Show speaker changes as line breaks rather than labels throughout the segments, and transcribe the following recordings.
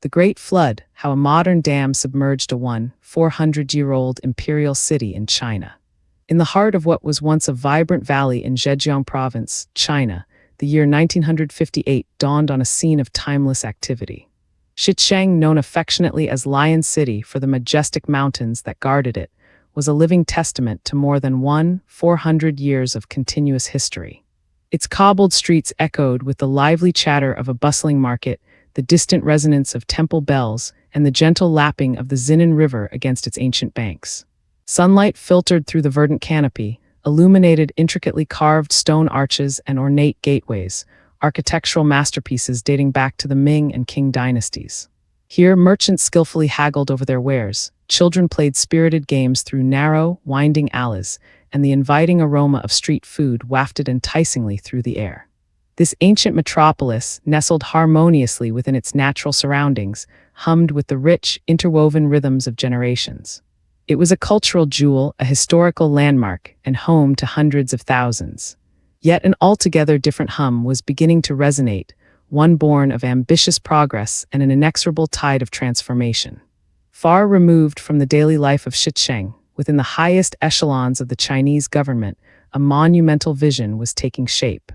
The Great Flood, How a Modern Dam Submerged a 400-year-old Imperial City in China. In the heart of what was once a vibrant valley in Zhejiang Province, China, the year 1958 dawned on a scene of timeless activity. Zhejiang, known affectionately as Lion City for the majestic mountains that guarded it, was a living testament to more than 400 years of continuous history. Its cobbled streets echoed with the lively chatter of a bustling market, the distant resonance of temple bells, and the gentle lapping of the Xinan River against its ancient banks. Sunlight filtered through the verdant canopy, illuminated intricately carved stone arches and ornate gateways, architectural masterpieces dating back to the Ming and Qing dynasties. Here, merchants skillfully haggled over their wares, children played spirited games through narrow, winding alleys, and the inviting aroma of street food wafted enticingly through the air. This ancient metropolis, nestled harmoniously within its natural surroundings, hummed with the rich, interwoven rhythms of generations. It was a cultural jewel, a historical landmark, and home to hundreds of thousands. Yet an altogether different hum was beginning to resonate, one born of ambitious progress and an inexorable tide of transformation. Far removed from the daily life of Zhejiang, within the highest echelons of the Chinese government, a monumental vision was taking shape.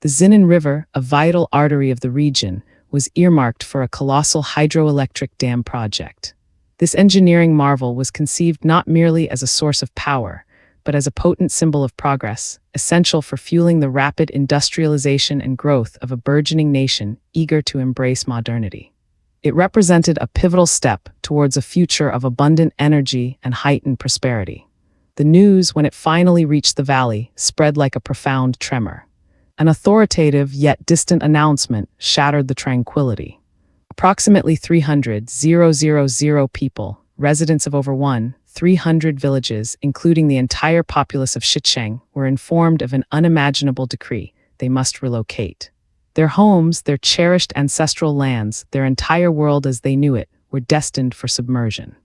The Xinan River, a vital artery of the region, was earmarked for a colossal hydroelectric dam project. This engineering marvel was conceived not merely as a source of power, but as a potent symbol of progress, essential for fueling the rapid industrialization and growth of a burgeoning nation eager to embrace modernity. It represented a pivotal step towards a future of abundant energy and heightened prosperity. The news, when it finally reached the valley, spread like a profound tremor. An authoritative yet distant announcement shattered the tranquility. Approximately 300,000 people, residents of over 300 villages, including the entire populace of Zhejiang, were informed of an unimaginable decree: they must relocate. Their homes, their cherished ancestral lands, their entire world as they knew it, were destined for submersion.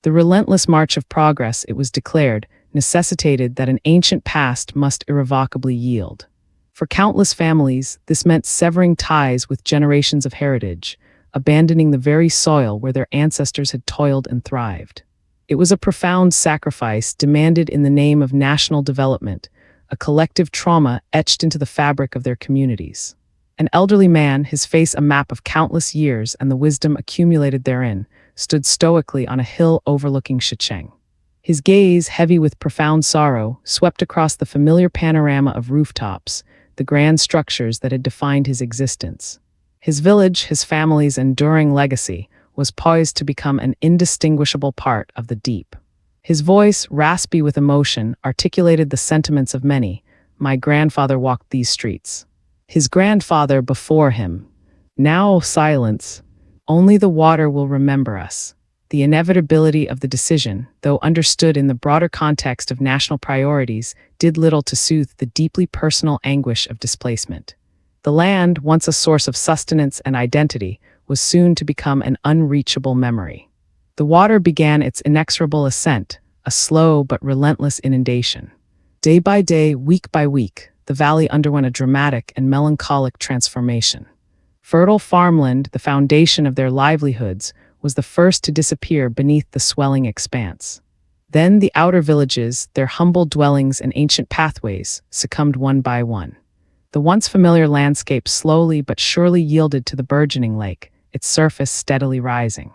The relentless march of progress, it was declared, necessitated that an ancient past must irrevocably yield. For countless families, this meant severing ties with generations of heritage, abandoning the very soil where their ancestors had toiled and thrived. It was a profound sacrifice demanded in the name of national development, a collective trauma etched into the fabric of their communities. An elderly man, his face a map of countless years and the wisdom accumulated therein, stood stoically on a hill overlooking Zhejiang. His gaze, heavy with profound sorrow, swept across the familiar panorama of rooftops, the grand structures that had defined his existence. His village, his family's enduring legacy, was poised to become an indistinguishable part of the deep. His voice, raspy with emotion, articulated the sentiments of many. My grandfather walked these streets. His grandfather before him. Now silence. Only the water will remember us. The inevitability of the decision, though understood in the broader context of national priorities, did little to soothe the deeply personal anguish of displacement. The land, once a source of sustenance and identity, was soon to become an unreachable memory. The water began its inexorable ascent, a slow but relentless inundation. Day by day, week by week, the valley underwent a dramatic and melancholic transformation. Fertile farmland, the foundation of their livelihoods, was the first to disappear beneath the swelling expanse. Then the outer villages, their humble dwellings and ancient pathways, succumbed one by one. The once familiar landscape slowly but surely yielded to the burgeoning lake, its surface steadily rising.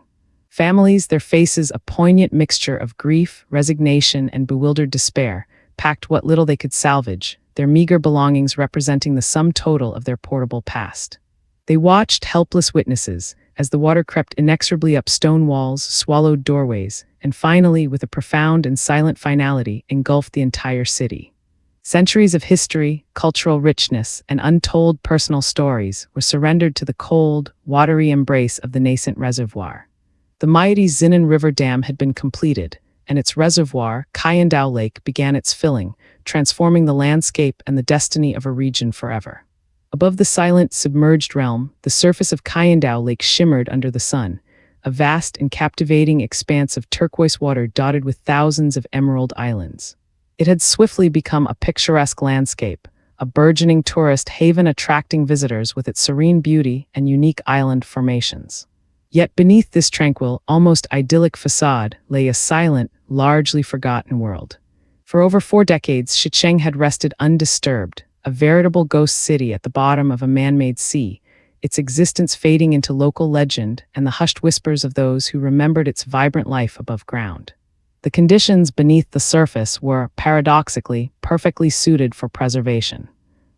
Families, their faces a poignant mixture of grief, resignation, and bewildered despair, packed what little they could salvage, their meager belongings representing the sum total of their portable past. They watched, helpless witnesses, as the water crept inexorably up stone walls, swallowed doorways, and finally, with a profound and silent finality, engulfed the entire city. Centuries of history, cultural richness, and untold personal stories were surrendered to the cold, watery embrace of the nascent reservoir. The mighty Xinan River Dam had been completed, and its reservoir, Qiyandao Lake, began its filling, transforming the landscape and the destiny of a region forever. Above the silent, submerged realm, the surface of Qiyandao Lake shimmered under the sun, a vast and captivating expanse of turquoise water dotted with thousands of emerald islands. It had swiftly become a picturesque landscape, a burgeoning tourist haven attracting visitors with its serene beauty and unique island formations. Yet beneath this tranquil, almost idyllic facade lay a silent, largely forgotten world. For over 4 decades, Shicheng had rested undisturbed, a veritable ghost city at the bottom of a man-made sea, its existence fading into local legend and the hushed whispers of those who remembered its vibrant life above ground. The conditions beneath the surface were, paradoxically, perfectly suited for preservation.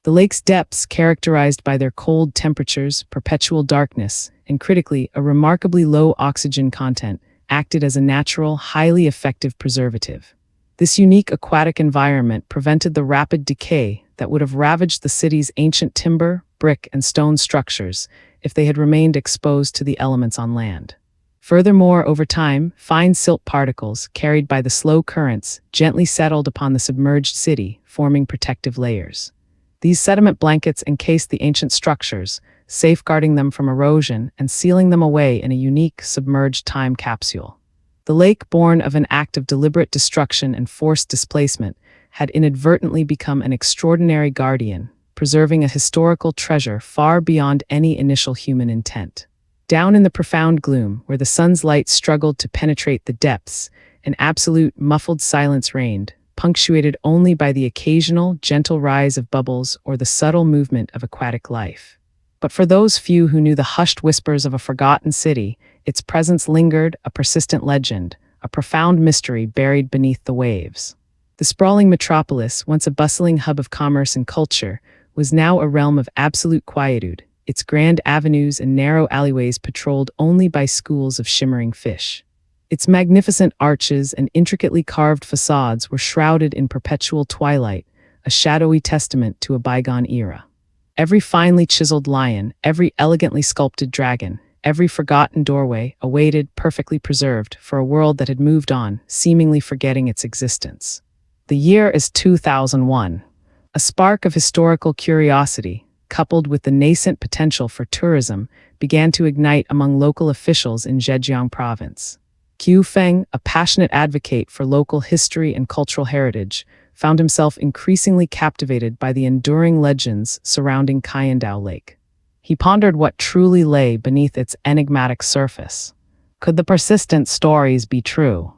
The lake's depths, characterized by their cold temperatures, perpetual darkness, and critically, a remarkably low oxygen content, acted as a natural, highly effective preservative. This unique aquatic environment prevented the rapid decay that would have ravaged the city's ancient timber, brick, and stone structures if they had remained exposed to the elements on land. Furthermore, over time, fine silt particles, carried by the slow currents, gently settled upon the submerged city, forming protective layers. These sediment blankets encased the ancient structures, safeguarding them from erosion and sealing them away in a unique, submerged time capsule. The lake, born of an act of deliberate destruction and forced displacement, had inadvertently become an extraordinary guardian, preserving a historical treasure far beyond any initial human intent. Down in the profound gloom, where the sun's light struggled to penetrate the depths, an absolute, muffled silence reigned, punctuated only by the occasional, gentle rise of bubbles or the subtle movement of aquatic life. But for those few who knew the hushed whispers of a forgotten city, its presence lingered, a persistent legend, a profound mystery buried beneath the waves. The sprawling metropolis, once a bustling hub of commerce and culture, was now a realm of absolute quietude, its grand avenues and narrow alleyways patrolled only by schools of shimmering fish. Its magnificent arches and intricately carved facades were shrouded in perpetual twilight, a shadowy testament to a bygone era. Every finely chiseled lion, every elegantly sculpted dragon, every forgotten doorway awaited, perfectly preserved, for a world that had moved on, seemingly forgetting its existence. The year is 2001. A spark of historical curiosity, coupled with the nascent potential for tourism, began to ignite among local officials in Zhejiang province. Qiu Feng, a passionate advocate for local history and cultural heritage, found himself increasingly captivated by the enduring legends surrounding Qiyandao Lake. He pondered what truly lay beneath its enigmatic surface. Could the persistent stories be true?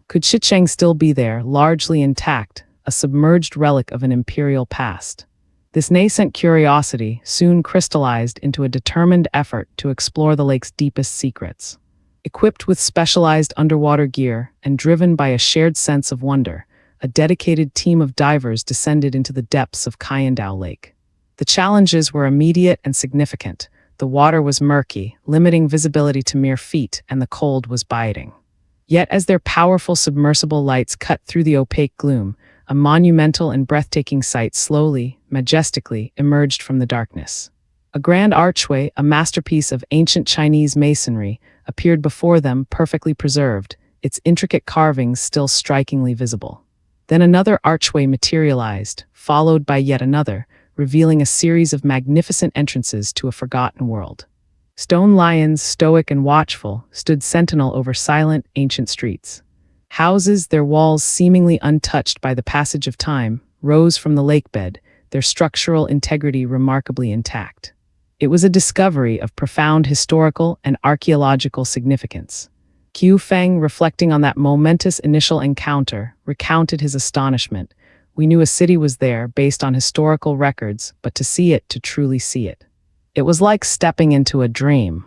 Could Shicheng still be there, largely intact, a submerged relic of an imperial past? This nascent curiosity soon crystallized into a determined effort to explore the lake's deepest secrets. Equipped with specialized underwater gear and driven by a shared sense of wonder, a dedicated team of divers descended into the depths of Qiyandao Lake. The challenges were immediate and significant. The water was murky, limiting visibility to mere feet, and the cold was biting. Yet as their powerful submersible lights cut through the opaque gloom, a monumental and breathtaking sight slowly, majestically emerged from the darkness. A grand archway, a masterpiece of ancient Chinese masonry, appeared before them, perfectly preserved, its intricate carvings still strikingly visible. Then another archway materialized, followed by yet another, revealing a series of magnificent entrances to a forgotten world. Stone lions, stoic and watchful, stood sentinel over silent, ancient streets. Houses, their walls seemingly untouched by the passage of time, rose from the lakebed, their structural integrity remarkably intact. It was a discovery of profound historical and archaeological significance. Qiu Feng, reflecting on that momentous initial encounter, recounted his astonishment. We knew a city was there based on historical records, but to see it, to truly see it. It was like stepping into a dream,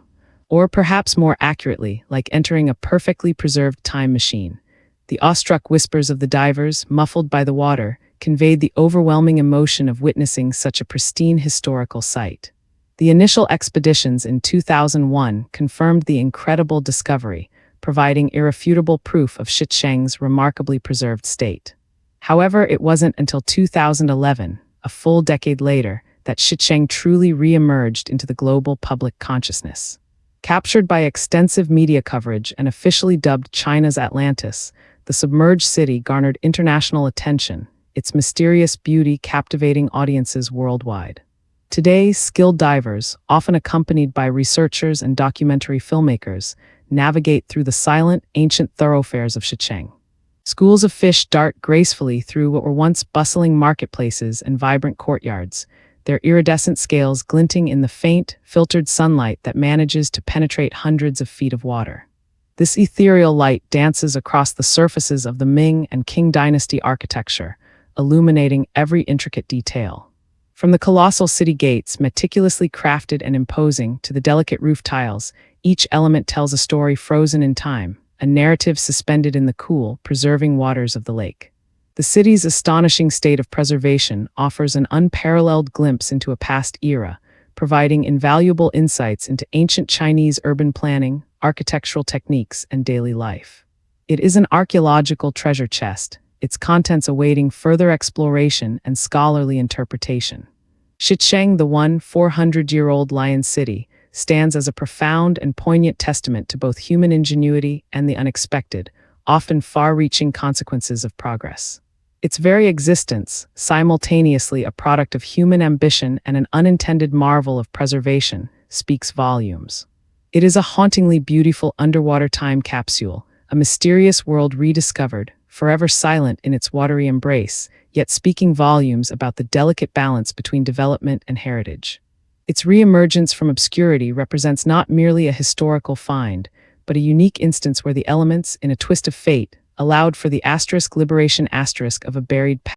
or perhaps more accurately, like entering a perfectly preserved time machine. The awestruck whispers of the divers, muffled by the water, conveyed the overwhelming emotion of witnessing such a pristine historical site. The initial expeditions in 2001 confirmed the incredible discovery, providing irrefutable proof of Shicheng's remarkably preserved state. However, it wasn't until 2011, a full decade later, that Shicheng truly re-emerged into the global public consciousness. Captured by extensive media coverage and officially dubbed China's Atlantis, the submerged city garnered international attention, its mysterious beauty captivating audiences worldwide. Today, skilled divers, often accompanied by researchers and documentary filmmakers, navigate through the silent, ancient thoroughfares of Shicheng. Schools of fish dart gracefully through what were once bustling marketplaces and vibrant courtyards, their iridescent scales glinting in the faint, filtered sunlight that manages to penetrate hundreds of feet of water. This ethereal light dances across the surfaces of the Ming and Qing dynasty architecture, illuminating every intricate detail. From the colossal city gates, meticulously crafted and imposing, to the delicate roof tiles, each element tells a story frozen in time, a narrative suspended in the cool, preserving waters of the lake. The city's astonishing state of preservation offers an unparalleled glimpse into a past era, providing invaluable insights into ancient Chinese urban planning, architectural techniques, and daily life. It is an archaeological treasure chest, its contents awaiting further exploration and scholarly interpretation. Shicheng, the 400-year-old Lion City, stands as a profound and poignant testament to both human ingenuity and the unexpected, often far-reaching consequences of progress. Its very existence, simultaneously a product of human ambition and an unintended marvel of preservation, speaks volumes. It is a hauntingly beautiful underwater time capsule, a mysterious world rediscovered, forever silent in its watery embrace, yet speaking volumes about the delicate balance between development and heritage. Its re-emergence from obscurity represents not merely a historical find, but a unique instance where the elements, in a twist of fate, allowed for the liberation of a buried past.